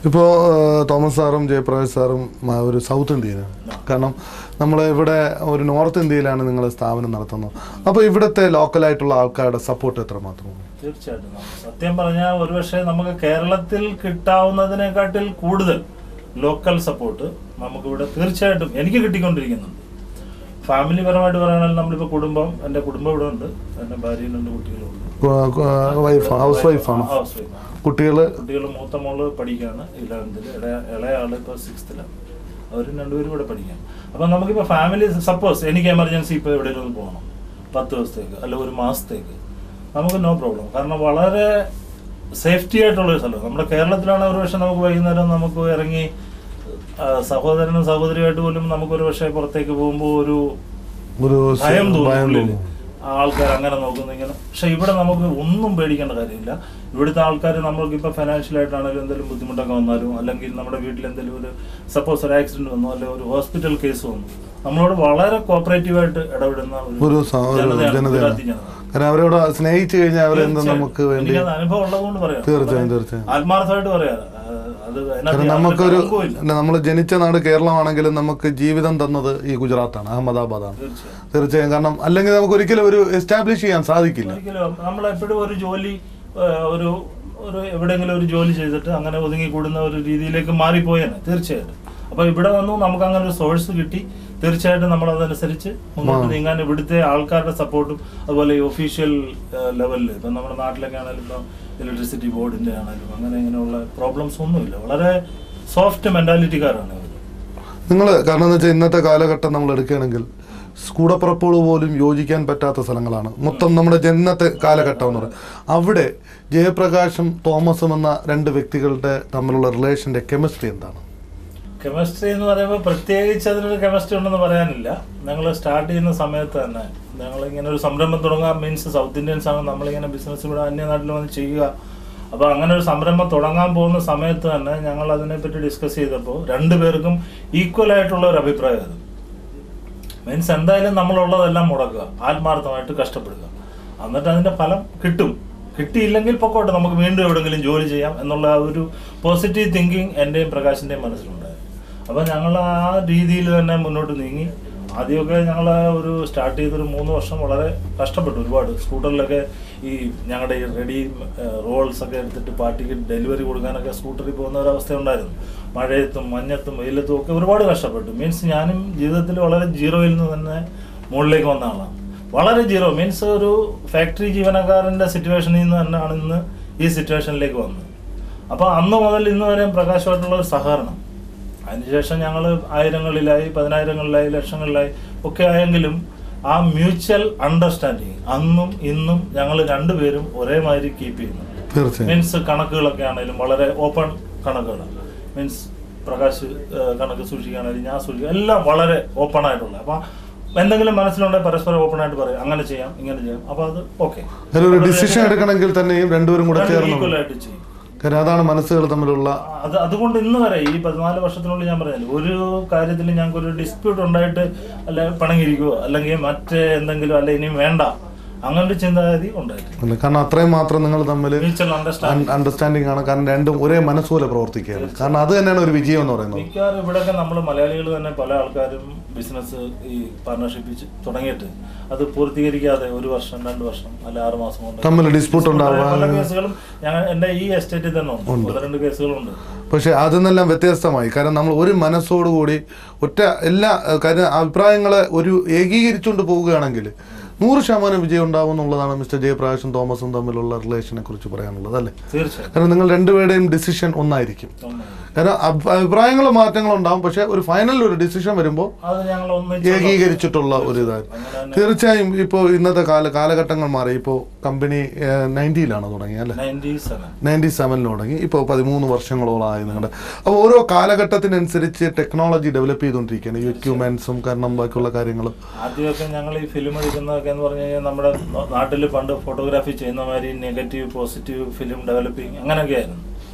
ഇപ്പോൾ തോമസ് സാറും ജയപ്രകാശ് സാറും ഒരു സൗത്ത് ഇന്ത്യയിലാണ്. കാരണം നമ്മൾ ഇവിടെ ഒരു നോർത്ത് ഇന്ത്യയിലാണ് നിങ്ങൾ സ്ഥാപനം നടത്തുന്നത്. അപ്പോൾ ഇവിടുത്തെ ലോക്കലായിട്ടുള്ള ആൾക്കാരുടെ സപ്പോർട്ട് എത്രമാത്രമാണ്? തീർച്ചയായിട്ടും സത്യം പറഞ്ഞാൽ ഒരുപക്ഷെ നമുക്ക് കേരളത്തിൽ കിട്ടാവുന്നതിനെക്കാട്ടിൽ കൂടുതൽ ലോക്കൽ സപ്പോർട്ട് നമുക്കിവിടെ തീർച്ചയായിട്ടും എനിക്ക് കിട്ടിക്കൊണ്ടിരിക്കുന്നുണ്ട്. ഫാമിലി പരമായിട്ട് പറയുകയാണെങ്കിൽ നമ്മളിപ്പോൾ കുടുംബം, എൻ്റെ കുടുംബം ഇവിടെ ഉണ്ട്, എൻ്റെ ഭാര്യയും 2 കുട്ടികളുണ്ട്. ഹൗസ് വൈഫാണ്. കുട്ടികൾ മൂത്ത മോള് പഠിക്കുകയാണ് 11th, ഇളയാള് ഇപ്പോൾ 6th. അവരും 2 പേരും ഇവിടെ പഠിക്കുകയാണ്. അപ്പം നമുക്കിപ്പോൾ ഫാമിലി സപ്പോസ് എനിക്ക് എമർജൻസി ഇപ്പോൾ എവിടെയെങ്കിലും ഒന്ന് പോകണം 10 ദിവസത്തേക്ക് അല്ലെങ്കിൽ 1 മാസത്തേക്ക്, നമുക്ക് നോ പ്രോബ്ലം. കാരണം വളരെ സേഫ്റ്റി ആയിട്ടുള്ളൊരു സ്ഥലം. നമ്മുടെ കേരളത്തിലാണ് ഒരു പക്ഷേ നമുക്ക് വൈകുന്നേരം നമുക്ക് ഇറങ്ങി സഹോദരനും സഹോദരിയായിട്ട് പോലും നമുക്കൊരു പക്ഷേ പുറത്തേക്ക് പോകുമ്പോൾ ഒരു ഭയം തോന്നുന്നു, ആൾക്കാർ അങ്ങനെ നോക്കുന്നു ഇങ്ങനെ. പക്ഷെ ഇവിടെ നമുക്ക് ഒന്നും പേടിക്കേണ്ട കാര്യമില്ല. ഇവിടുത്തെ ആൾക്കാർ നമ്മൾക്കിപ്പോൾ ഫൈനാൻഷ്യലായിട്ടാണെങ്കിലും എന്തെങ്കിലും ബുദ്ധിമുട്ടൊക്കെ വന്നാലും, അല്ലെങ്കിൽ നമ്മുടെ വീട്ടിൽ എന്തെങ്കിലും ഒരു സപ്പോസ് ഒരു ആക്സിഡന്റ് വന്നു, അല്ലെങ്കിൽ ഒരു ഹോസ്പിറ്റൽ കേസ് വന്നു, നമ്മളോട് വളരെ കോപ്പറേറ്റീവായിട്ട് ഇടപെടുന്ന ഒരു ജനതയാണ്. അവരോട് സ്നേഹിച്ചു കഴിഞ്ഞാൽ അവരെന്താ നമുക്ക് വേണ്ടി അനുഭവം ഉള്ളതുകൊണ്ട് പറയാം. തീർച്ചയായും ആത്മാർത്ഥമായിട്ട് പറയാം. നമുക്കൊരു നമ്മൾ ജനിച്ച നാട് കേരളമാണെങ്കിലും നമുക്ക് ജീവിതം തന്നത് ഈ ഗുജറാത്താണ്, അഹമ്മദാബാദാണ്. തീർച്ചയായും. കാരണം അല്ലെങ്കിൽ നമുക്ക് ഒരിക്കലും ഒരു എസ്റ്റാബ്ലിഷ് ചെയ്യാൻ സാധിക്കില്ല. നമ്മളെപ്പോഴും ഒരു ജോലി ഒരു എവിടെയെങ്കിലും ഒരു ജോലി ചെയ്തിട്ട് അങ്ങനെ ഒതുങ്ങിക്കൂടുന്ന ഒരു രീതിയിലേക്ക് മാറിപ്പോയാണ് തീർച്ചയായിട്ടും. അപ്പൊ ഇവിടെ വന്നു നമുക്ക് അങ്ങനെ ഒരു സോഴ്സ് കിട്ടി. തീർച്ചയായിട്ടും നമ്മൾ അതനുസരിച്ച് മുന്നോട്ട് നീങ്ങാൻ ഇവിടുത്തെ ആൾക്കാരുടെ സപ്പോർട്ടും അതുപോലെ ഈ ഒഫീഷ്യൽ ലെവലിൽ ഇപ്പം നമ്മുടെ നാട്ടിലൊക്കെ ആണെങ്കിലും ഇപ്പം ഇലക്ട്രിസിറ്റി ബോർഡിന്റെ ആണെങ്കിലും അങ്ങനെ ഇങ്ങനെയുള്ള പ്രോബ്ലംസ് ഒന്നുമില്ല. വളരെ സോഫ്റ്റ് മെന്റാലിറ്റിക്കാരാണ് അവർ. നിങ്ങൾ കാരണം എന്ന് വെച്ചാൽ ഇന്നത്തെ കാലഘട്ടം നമ്മൾ എടുക്കുകയാണെങ്കിൽ കൂടപ്പുറപ്പുകൾ പോലും യോജിക്കാൻ പറ്റാത്ത സ്ഥലങ്ങളാണ് മൊത്തം നമ്മുടെ ജന്നത്തെ കാലഘട്ടം എന്ന് പറയുന്നത്. അവിടെ ജയപ്രകാശും തോമസും എന്ന 2 വ്യക്തികളുടെ തമ്മിലുള്ള റിലേഷന്റെ കെമിസ്ട്രി എന്താണ്? കെമിസ്ട്രി എന്ന് പറയുമ്പോൾ പ്രത്യേകിച്ച് അതിനൊരു കെമിസ്ട്രി ഉണ്ടെന്ന് പറയാനില്ല. ഞങ്ങൾ സ്റ്റാർട്ട് ചെയ്യുന്ന സമയത്ത് തന്നെ ഞങ്ങളിങ്ങനെ ഒരു സംരംഭം തുടങ്ങാൻ മീൻസ് സൗത്ത് ഇന്ത്യൻസ് ആണ് നമ്മളിങ്ങനെ ബിസിനസ് ഇവിടെ അന്യനാട്ടിൽ വന്ന് ചെയ്യുക. അപ്പോൾ അങ്ങനെ ഒരു സംരംഭം തുടങ്ങാൻ പോകുന്ന സമയത്ത് തന്നെ ഞങ്ങൾ അതിനെപ്പറ്റി ഡിസ്കസ് ചെയ്തപ്പോൾ 2 പേർക്കും ഈക്വൽ ആയിട്ടുള്ള ഒരു അഭിപ്രായമായിരുന്നു. മീൻസ് എന്തായാലും നമ്മളുള്ളതെല്ലാം മുടക്കുക, ആത്മാർത്ഥമായിട്ട് കഷ്ടപ്പെടുക, എന്നിട്ട് അതിൻ്റെ ഫലം കിട്ടും. കിട്ടിയില്ലെങ്കിൽ പൊക്കോട്ടെ, നമുക്ക് വീണ്ടും എവിടെയെങ്കിലും ജോലി ചെയ്യാം എന്നുള്ള ഒരു പോസിറ്റീവ് തിങ്കിങ് എൻ്റെയും പ്രകാശിൻ്റെയും മനസ്സിലുണ്ടായിരുന്നു. അപ്പോൾ ഞങ്ങൾ ആ രീതിയിൽ തന്നെ മുന്നോട്ട് നീങ്ങി. ആദ്യമൊക്കെ ഞങ്ങൾ ഒരു സ്റ്റാർട്ട് ചെയ്തൊരു 3 വർഷം വളരെ കഷ്ടപ്പെട്ടു. ഒരുപാട് സ്കൂട്ടറിലൊക്കെ ഈ ഞങ്ങളുടെ ഈ റെഡി റോൾസൊക്കെ എടുത്തിട്ട് പാർട്ടിക്ക് ഡെലിവറി കൊടുക്കാനൊക്കെ സ്കൂട്ടറിൽ പോകുന്ന ഒരവസ്ഥ ഉണ്ടായിരുന്നു. മഴയത്തും മഞ്ഞത്തും വെയിലത്തും ഒക്കെ ഒരുപാട് കഷ്ടപ്പെട്ടു. മീൻസ് ഞാനും ജീവിതത്തിൽ വളരെ ജീറോയിൽ നിന്ന് തന്നെ മുകളിലേക്ക് വന്ന ആളാണ്. വളരെ ജീറോ മീൻസ് ഒരു ഫാക്ടറി ജീവനക്കാരൻ്റെ സിറ്റുവേഷനിൽ നിന്ന് തന്നെയാണ് ഇന്ന് ഈ സിറ്റുവേഷനിലേക്ക് വന്നത്. അപ്പോൾ അന്ന് മുതൽ ഇന്ന് വരെ പ്രകാശമായിട്ടുള്ള ഒരു സഹകരണം. അതിനുശേഷം ഞങ്ങൾ 1000ങ്ങളിലായി 10000ങ്ങളിലായി ലക്ഷങ്ങളിലായി ഒക്കെ ആയെങ്കിലും ആ മ്യൂച്വൽ അണ്ടർസ്റ്റാൻഡിങ് അന്നും ഇന്നും ഞങ്ങൾ 2 പേരും ഒരേമാതിരി കീപ്പ് ചെയ്യുന്നു. മീൻസ് കണക്കുകളൊക്കെ ആണെങ്കിലും വളരെ ഓപ്പൺ കണക്കുകളാണ്. മീൻസ് പ്രകാശ് കണക്ക് സൂക്ഷിക്കുകയാണെങ്കിലും ഞാൻ സൂക്ഷിക്കുക, എല്ലാം വളരെ ഓപ്പൺ ആയിട്ടുള്ള. അപ്പം എന്തെങ്കിലും മനസ്സിലുണ്ടെങ്കിൽ പരസ്പരം ഓപ്പൺ ആയിട്ട് പറയാം, അങ്ങനെ ചെയ്യാം ഇങ്ങനെ ചെയ്യാം. അപ്പോൾ അത് ഓക്കെ. ഡിസിഷൻ എടുക്കണമെങ്കിൽ തന്നെയും 2 പേരും കൂടെ ഈക്വലായിട്ട് ചെയ്യും. അതാണ് മനസ്സുകൾ തമ്മിലുള്ള. അതുകൊണ്ട് ഇന്ന് വരെ ഈ 14 വർഷത്തിനുള്ളിൽ ഞാൻ പറഞ്ഞില്ല, ഒരു കാര്യത്തിൽ ഞങ്ങൾക്കൊരു ഡിസ്പ്യൂട്ട് ഉണ്ടായിട്ട് അല്ലെ പിണങ്ങിയിരിക്കുവോ അല്ലെങ്കിൽ മറ്റേ എന്തെങ്കിലും അല്ലെ ഇനിയും വേണ്ട അങ്ങനൊരു ചിന്താഗതി ഉണ്ടായിട്ടില്ല. കാരണം അത്രയും മാത്രം നിങ്ങൾ തമ്മിൽ അണ്ടർസ്റ്റാൻഡിംഗ് ആണ്. കാരണം 2ഉം ഒരേ മനസ്സുപോലെ പ്രവർത്തിക്കുകയാണ്. കാരണം അത് തന്നെയാണ് ഒരു വിജയം എന്ന് പറയുന്നത്. മിക്കവാറും ഇവിടെയൊക്കെ നമ്മൾ മലയാളികൾ തന്നെ പല ആൾക്കാരും ബിസിനസ് ഈ പാർട്ണർഷിപ്പ് തുടങ്ങിയിട്ട് അത് പൂർത്തീകരിക്കാതെ 1 വർഷം 2 വർഷം അല്ല 6 മാസം കൊണ്ട് തമ്മിൽ ഡിസ്പ്യൂട്ട് ഉണ്ടാവുക. പല കേസുകളും ഞങ്ങൾ എൻ്റെ ഈ എസ്റ്റേറ്റിൽ തന്നെ ഉണ്ട്, 2 കേസുകളുണ്ട്. പക്ഷെ അതിനെല്ലാം വ്യത്യസ്തമായി. കാരണം നമ്മൾ ഒരു മനസ്സോടുകൂടി ഒറ്റ എല്ലാ കാര്യം അഭിപ്രായങ്ങളെ ഒരു ഏകീകരിച്ചുകൊണ്ട് പോവുകയാണെങ്കിൽ 100% വിജയം ഉണ്ടാവും എന്നുള്ളതാണ് മിസ്റ്റർ ജയപ്രകാശും തോമസും തമ്മിലുള്ള റിലേഷനെ കുറിച്ച് പറയാനുള്ളത് അല്ലേ? കാരണം നിങ്ങൾ 2 പേരുടെയും ഡിസിഷൻ ഒന്നായിരിക്കും. കാരണം അഭിപ്രായങ്ങൾ മാറ്റങ്ങളുണ്ടാവും, പക്ഷെ ഒരു ഫൈനൽ ഒരു ഡിസിഷൻ വരുമ്പോൾ ഏകീകരിച്ചിട്ടുള്ള ഒരു ഇതായിരുന്നു. തീർച്ചയായും ഇപ്പോൾ ഇന്നത്തെ കാലഘട്ടങ്ങൾ മാറി. ഇപ്പോൾ കമ്പനി 90ലാണ് തുടങ്ങി അല്ലേ? 97 തുടങ്ങി. ഇപ്പോൾ 13 വർഷങ്ങളോളമായി നിങ്ങളുടെ. അപ്പോൾ ഓരോ കാലഘട്ടത്തിനനുസരിച്ച് ടെക്നോളജി ഡെവലപ്പ് ചെയ്തുകൊണ്ടിരിക്കുകയാണ്, എക്യുപ്മെന്റ്സും കാരണം ബാക്കിയുള്ള കാര്യങ്ങളും. ആദ്യമൊക്കെ ഞങ്ങൾ ഈ ഫിലിം എടുക്കുന്നതൊക്കെ എന്ന് പറഞ്ഞു കഴിഞ്ഞാൽ നമ്മുടെ നാട്ടിൽ പണ്ട് ഫോട്ടോഗ്രാഫി ചെയ്യുന്ന മാതിരി നെഗറ്റീവ് പോസിറ്റീവ് ഫിലിം ഡെവലപ്പിംഗ് അങ്ങനെയൊക്കെ ആയിരുന്നു.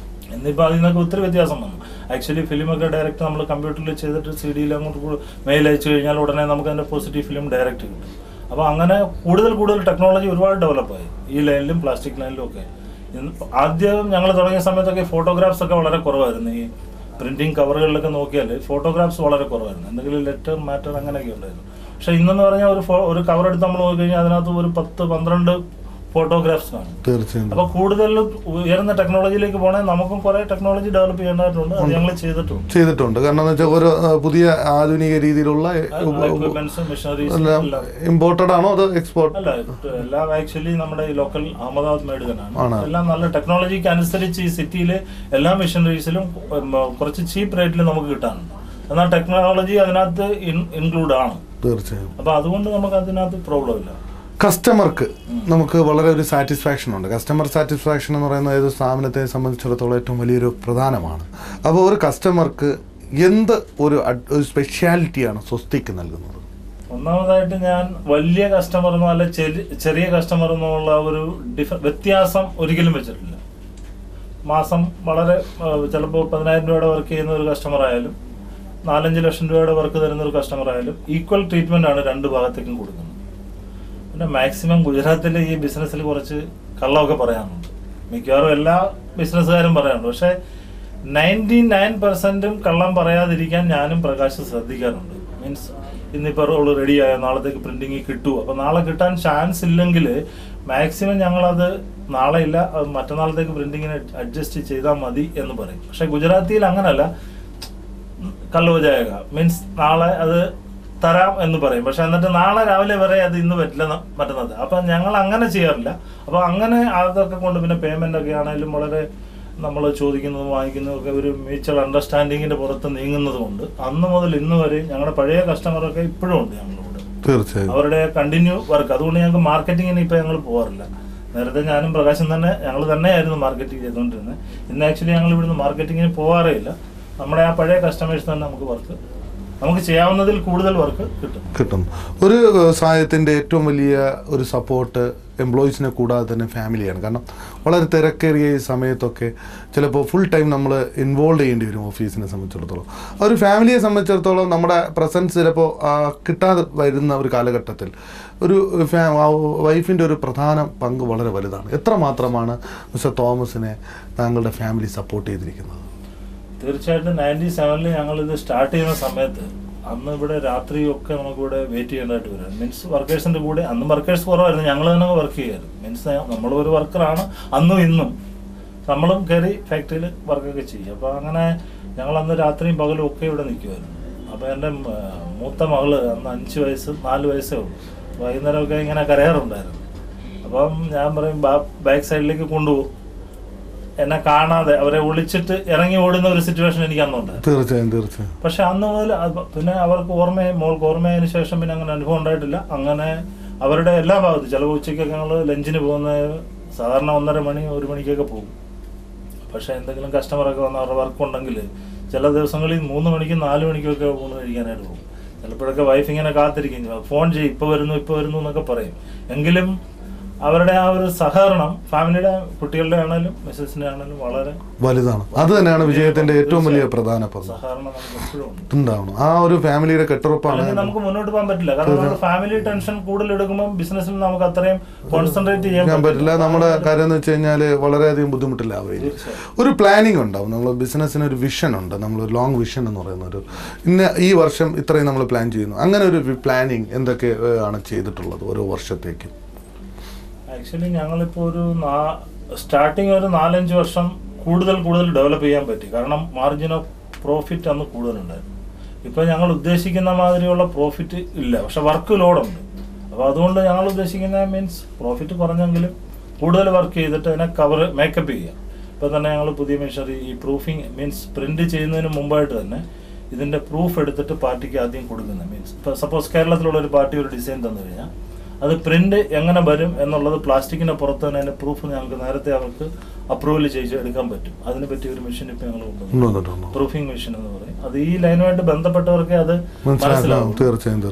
എന്നിപ്പോൾ അതിൽ നിന്നൊക്കെ ഒത്തിരി വ്യത്യാസം വന്നു. ആക്ച്വലി ഫിലിമൊക്കെ ഡയറക്റ്റ് നമ്മൾ കമ്പ്യൂട്ടറിൽ ചെയ്തിട്ട് CD-യിൽ അങ്ങോട്ട് മെയിൽ അയച്ചു കഴിഞ്ഞാൽ ഉടനെ നമുക്ക് അതിൻ്റെ പോസിറ്റീവ് ഫിലിം ഡയറക്റ്റ് കിട്ടും. അപ്പോൾ അങ്ങനെ കൂടുതൽ ടെക്നോളജി ഒരുപാട് ഡെവലപ്പായി ഈ ലൈനിലും പ്ലാസ്റ്റിക് ലൈനിലും ഒക്കെ. ആദ്യം ഞങ്ങൾ തുടങ്ങിയ സമയത്തൊക്കെ ഫോട്ടോഗ്രാഫ്സ് ഒക്കെ വളരെ കുറവായിരുന്നു. ഈ പ്രിന്റിങ് കവറുകളിലൊക്കെ നോക്കിയാൽ ഫോട്ടോഗ്രാഫ്സ് വളരെ കുറവായിരുന്നു. എന്തെങ്കിലും ലെറ്റർ മാറ്റർ അങ്ങനെയൊക്കെ ഉണ്ടായിരുന്നു. പക്ഷെ ഇന്നെന്ന് പറഞ്ഞാൽ ഒരു കവർ എടുത്ത് നമ്മൾ നോക്കിക്കഴിഞ്ഞാൽ അതിനകത്ത് ഒരു 10-12 ഫോട്ടോഗ്രാഫ്സ് ആണ്. തീർച്ചയായും. അപ്പൊ കൂടുതൽ ഉയർന്ന ടെക്നോളജിയിലേക്ക് പോകണേ നമുക്കും കുറെ ടെക്നോളജി ഡെവലപ്പ് ചെയ്യേണ്ടതായിട്ടുണ്ട്. അത് ഞങ്ങൾ ചെയ്തിട്ടുണ്ട്. കാരണം എന്ന് വെച്ചാൽ ഓരോ പുതിയ ആധുനിക രീതിയിലുള്ള ഇമ്പോർട്ടഡ് ആണോ അതോ എക്സ്പോർട്ട്? അല്ല, എല്ലാം ആക്ച്വലി നമ്മുടെ ലോക്കൽ അഹമ്മദാബാദ് മെയ്ഡ് തന്നെയാണ്. എല്ലാം നല്ല ടെക്നോളജിക്ക് അനുസരിച്ച് ഈ സിറ്റിയിലെ എല്ലാ മെഷീനറീസിലും കുറച്ച് ചീപ്പ് റേറ്റിൽ നമുക്ക് കിട്ടാനുണ്ട്. എന്നാൽ ടെക്നോളജി അതിനകത്ത് ഇൻക്ലൂഡ് ആണ്. തീർച്ചയായും. അപ്പൊ അതുകൊണ്ട് നമുക്ക് അതിനകത്ത് പ്രോബ്ലം ഇല്ല. കസ്റ്റമർക്ക് നമുക്ക് വളരെ ഒരു സാറ്റിസ്ഫാക്ഷൻ ഉണ്ട്. കസ്റ്റമർ സാറ്റിസ്ഫാക്ഷൻ എന്ന് പറയുന്നത് ഏത് സ്ഥാപനത്തെ സംബന്ധിച്ചിടത്തോളം ഏറ്റവും വലിയൊരു പ്രധാനമാണ്. അപ്പോൾ ഒരു കസ്റ്റമർക്ക് എന്ത് ഒരു സ്പെഷ്യാലിറ്റിയാണ് സ്വസ്തിക്ക് നൽകുന്നത്? ഒന്നാമതായിട്ട് ഞാൻ വലിയ കസ്റ്റമർ എന്നോ അല്ല ചെറിയ കസ്റ്റമർ എന്നുള്ള ഒരു വ്യത്യാസം ഒരിക്കലും വെച്ചിട്ടില്ല. മാസം വളരെ ചിലപ്പോൾ 10,000 രൂപയുടെ വർക്ക് ചെയ്യുന്ന ഒരു കസ്റ്റമർ ആയാലും 4-5 ലക്ഷം രൂപയുടെ വർക്ക് തരുന്ന ഒരു കസ്റ്റമർ ആയാലും ഈക്വൽ ട്രീറ്റ്മെന്റ് ആണ് രണ്ട് ഭാഗത്തേക്കും കൊടുക്കുന്നത്. പിന്നെ മാക്സിമം ഗുജറാത്തിലെ ഈ ബിസിനസ്സിൽ കുറച്ച് കള്ളമൊക്കെ പറയാനുണ്ട്. മിക്കവാറും എല്ലാ ബിസിനസ്സുകാരും പറയാറുണ്ട്. പക്ഷെ 99% കള്ളം പറയാതിരിക്കാൻ ഞാനും പ്രകാശ് ശ്രദ്ധിക്കാറുണ്ട്. മീൻസ് ഇന്നിപ്പോൾ റോള് റെഡിയായ നാളത്തേക്ക് പ്രിന്റിങ് കിട്ടുമോ, അപ്പോൾ നാളെ കിട്ടാൻ ചാൻസ് ഇല്ലെങ്കിൽ മാക്സിമം ഞങ്ങളത് നാളെ ഇല്ല മറ്റന്നാളത്തേക്ക് പ്രിന്റിങ്ങിന് അഡ്ജസ്റ്റ് ചെയ്താൽ മതി എന്ന് പറയും. പക്ഷെ ഗുജറാത്തിയിൽ അങ്ങനല്ല. കല്ലുവജായക മീൻസ് നാളെ അത് തരാം എന്ന് പറയും. പക്ഷെ എന്നിട്ട് നാളെ രാവിലെ വരെ അത് ഇന്ന് പറ്റില്ല മറ്റന്നത്. അപ്പം ഞങ്ങൾ അങ്ങനെ ചെയ്യാറില്ല. അപ്പോൾ അങ്ങനെ അതൊക്കെ കൊണ്ട് പിന്നെ പേയ്മെന്റ് ഒക്കെ ആണെങ്കിലും വളരെ നമ്മൾ ചോദിക്കുന്നതും വാങ്ങിക്കുന്നതും ഒക്കെ ഒരു മ്യൂച്വൽ അണ്ടർസ്റ്റാൻഡിങ്ങിന്റെ പുറത്ത് നീങ്ങുന്നത് കൊണ്ട് അന്ന് മുതൽ ഇന്ന് വരെ ഞങ്ങളുടെ പഴയ കസ്റ്റമറൊക്കെ ഇപ്പോഴും ഉണ്ട് ഞങ്ങളോട്. തീർച്ചയായും. അവരുടെ കണ്ടിന്യൂ വർക്ക്. അതുകൊണ്ട് ഞങ്ങൾക്ക് മാർക്കറ്റിങ്ങിന് ഇപ്പൊ ഞങ്ങൾ പോകാറില്ല. നേരത്തെ ഞാനും പ്രകാശം തന്നെ ഞങ്ങൾ തന്നെയായിരുന്നു മാർക്കറ്റിംഗ് ചെയ്തുകൊണ്ടിരുന്നത്. ഇന്ന് ആക്ച്വലി ഞങ്ങൾ ഇവിടുന്ന് മാർക്കറ്റിങ്ങിന് പോകാറേ ഇല്ല. നമ്മുടെ ആ പഴയ കസ്റ്റമേഴ്സ് തന്നെ നമുക്ക് ചെയ്യാവുന്നതിൽ കൂടുതൽ വർക്ക് കിട്ടും. ഒരു വ്യവസായത്തിൻ്റെ ഏറ്റവും വലിയ ഒരു സപ്പോർട്ട് എംപ്ലോയീസിനെ കൂടാതെ തന്നെ ഫാമിലിയാണ്. കാരണം വളരെ തിരക്കേറിയ ഈ സമയത്തൊക്കെ ചിലപ്പോൾ ഫുൾ ടൈം നമ്മൾ ഇൻവോൾവ് ചെയ്യേണ്ടി വരും ഓഫീസിനെ സംബന്ധിച്ചിടത്തോളം. ഒരു ഫാമിലിയെ സംബന്ധിച്ചിടത്തോളം നമ്മുടെ പ്രസൻസ് ചിലപ്പോൾ കിട്ടാതെ വരുന്ന ഒരു കാലഘട്ടത്തിൽ ഒരു വൈഫിൻ്റെ ഒരു പ്രധാന പങ്ക് വളരെ വലുതാണ്. എത്രമാത്രമാണ് മിസ്റ്റർ തോമസിനെ താങ്കളുടെ ഫാമിലി സപ്പോർട്ട് ചെയ്തിരിക്കുന്നത്? തീർച്ചയായിട്ടും 97-ൽ ഞങ്ങളിത് സ്റ്റാർട്ട് ചെയ്യുന്ന സമയത്ത് അന്ന് ഇവിടെ രാത്രിയൊക്കെ നമുക്കിവിടെ വെയിറ്റ് ചെയ്യേണ്ടതായിട്ട് വരും. മീൻസ് വർക്കേഴ്സിൻ്റെ കൂടെ അന്ന് വർക്കേഴ്സ് കുറവായിരുന്നു, ഞങ്ങൾ തന്നെ വർക്ക് ചെയ്യായിരുന്നു. മീൻസ് നമ്മളൊരു വർക്കറാണ് അന്നും ഇന്നും. നമ്മളും കയറി ഫാക്ടറിയിൽ വർക്കൊക്കെ ചെയ്യും. അപ്പോൾ അങ്ങനെ ഞങ്ങൾ അന്ന് രാത്രിയും പകലും ഒക്കെ ഇവിടെ നിൽക്കുമായിരുന്നു. അപ്പോൾ എൻ്റെ മൂത്ത മകള് അന്ന് 5 വയസ്സ് 4 വയസ്സേ ഉള്ളൂ. വൈകുന്നേരമൊക്കെ ഇങ്ങനെ കരയാറുണ്ടായിരുന്നു. അപ്പം ഞാൻ പറയും ബാക്ക് സൈഡിലേക്ക് കൊണ്ടുപോകും. എന്നെ കാണാതെ അവരെ ഒളിച്ചിട്ട് ഇറങ്ങി ഓടുന്ന ഒരു സിറ്റുവേഷൻ എനിക്ക് അന്നുണ്ട്. തീർച്ചയായും. പക്ഷെ അന്ന് മുതൽ പിന്നെ അവർക്ക് മോൾക്ക് ഓർമ്മയതിനു ശേഷം പിന്നെ അങ്ങനെ അനുഭവം ഉണ്ടായിട്ടില്ല. അങ്ങനെ അവരുടെ എല്ലാ ഭാഗത്തും ചില ഉച്ചയ്ക്കൊക്കെ ഞങ്ങൾ ലഞ്ചിന് പോകുന്ന സാധാരണ 1:30 മണി 1 മണിക്കൊക്കെ പോകും. പക്ഷെ എന്തെങ്കിലും കസ്റ്റമറൊക്കെ വന്ന് അവരുടെ വർക്ക് ഉണ്ടെങ്കിൽ ചില ദിവസങ്ങളിൽ 3 മണിക്കും 4 മണിക്കൊക്കെ ഊണ് കഴിക്കാനായിട്ട് പോകും. ചിലപ്പോഴൊക്കെ വൈഫ് ഇങ്ങനെ കാത്തിരിക്കും, ഫോൺ ചെയ്യും, ഇപ്പോൾ വരുന്നു എന്നൊക്കെ പറയും. എങ്കിലും അവരുടെ ആ ഒരു സഹകരണം ഫാമിലിയുടെ കുട്ടികളുടെ ആണെങ്കിലും മിസ്സസിന്റെ ആണെങ്കിലും വളരെ വലുതാണ്. അത് തന്നെയാണ് വിജയത്തിന്റെ ഏറ്റവും വലിയ പ്രധാന സഹകരണം നമുക്ക് എപ്പോഴും ഉണ്ടാവണം. ആ ഒരു ഫാമിലിയുടെ കെട്ടുറപ്പാണ്. നമുക്ക് മുന്നോട്ട് പോകാൻ പറ്റില്ല. കാരണം നമ്മുടെ ഫാമിലി ടെൻഷൻ കൂടുതൽ എടുക്കുമ്പോൾ ബിസിനസ്സിൽ നമുക്ക് അത്രയും കോൺസെൻട്രേറ്റ് ചെയ്യാൻ പറ്റില്ല. നമ്മുടെ കാര്യം എന്ന് വെച്ച് കഴിഞ്ഞാൽ വളരെയധികം ബുദ്ധിമുട്ടില്ലാവുകയില്ല. ഒരു പ്ലാനിങ് ഉണ്ടാവും. നമ്മൾ ബിസിനസ്സിന് ഒരു വിഷൻ ഉണ്ട്. നമ്മൾ ലോങ് വിഷൻ എന്ന് പറയുന്ന ഒരു ഈ വർഷം ഇത്രയും നമ്മൾ പ്ലാൻ ചെയ്യുന്നു. അങ്ങനെ ഒരു പ്ലാനിങ് എന്തൊക്കെ ആണ് ചെയ്തിട്ടുള്ളത് ഓരോ വർഷത്തേക്ക്? ആക്ച്വലി ഞങ്ങളിപ്പോൾ ഒരു സ്റ്റാർട്ടിങ് ഒരു 4-5 വർഷം കൂടുതൽ ഡെവലപ്പ് ചെയ്യാൻ പറ്റി. കാരണം മാർജിൻ ഓഫ് പ്രോഫിറ്റ് അന്ന് കൂടുതലുണ്ടായിരുന്നു. ഇപ്പോൾ ഞങ്ങൾ ഉദ്ദേശിക്കുന്ന മാതിരിയുള്ള പ്രോഫിറ്റ് ഇല്ല, പക്ഷെ വർക്ക് ലോഡുണ്ട്. അപ്പോൾ അതുകൊണ്ട് ഞങ്ങൾ ഉദ്ദേശിക്കുന്ന മീൻസ് പ്രോഫിറ്റ് കുറഞ്ഞെങ്കിലും കൂടുതൽ വർക്ക് ചെയ്തിട്ട് അതിനെ മേക്കപ്പ് ചെയ്യുക. ഇപ്പോൾ തന്നെ ഞങ്ങൾ പുതിയ മെഷീനറി ഈ പ്രൂഫിങ് മീൻസ് പ്രിന്റ് ചെയ്യുന്നതിന് മുമ്പായിട്ട് തന്നെ ഇതിൻ്റെ പ്രൂഫ് എടുത്തിട്ട് പാർട്ടിക്ക് ആദ്യം കൊടുക്കുന്നത്. മീൻസ് ഇപ്പോൾ സപ്പോസ് കേരളത്തിലുള്ള ഒരു പാർട്ടി ഒരു ഡിസൈൻ തന്നു കഴിഞ്ഞാൽ അത് പ്രിന്റ് എങ്ങനെ വരും എന്നുള്ളത് പ്ലാസ്റ്റിക്കിന്റെ പുറത്ത് തന്നെ അതിന്റെ പ്രൂഫ് ഞങ്ങൾക്ക് നേരത്തെ അവർക്ക് അപ്രൂവൽ ചെയ്ത് എടുക്കാൻ പറ്റും. അതിനെ പറ്റി ഒരു മെഷീൻ ഇപ്പൊ ഞങ്ങൾ കൊണ്ടുവന്നു, പ്രൂഫിംഗ് മെഷീൻ എന്ന് പറയും. അത് ഈ ലൈനുമായിട്ട് ബന്ധപ്പെട്ടവർക്ക് അത് മനസ്സിലാവും. തീർച്ചയായും.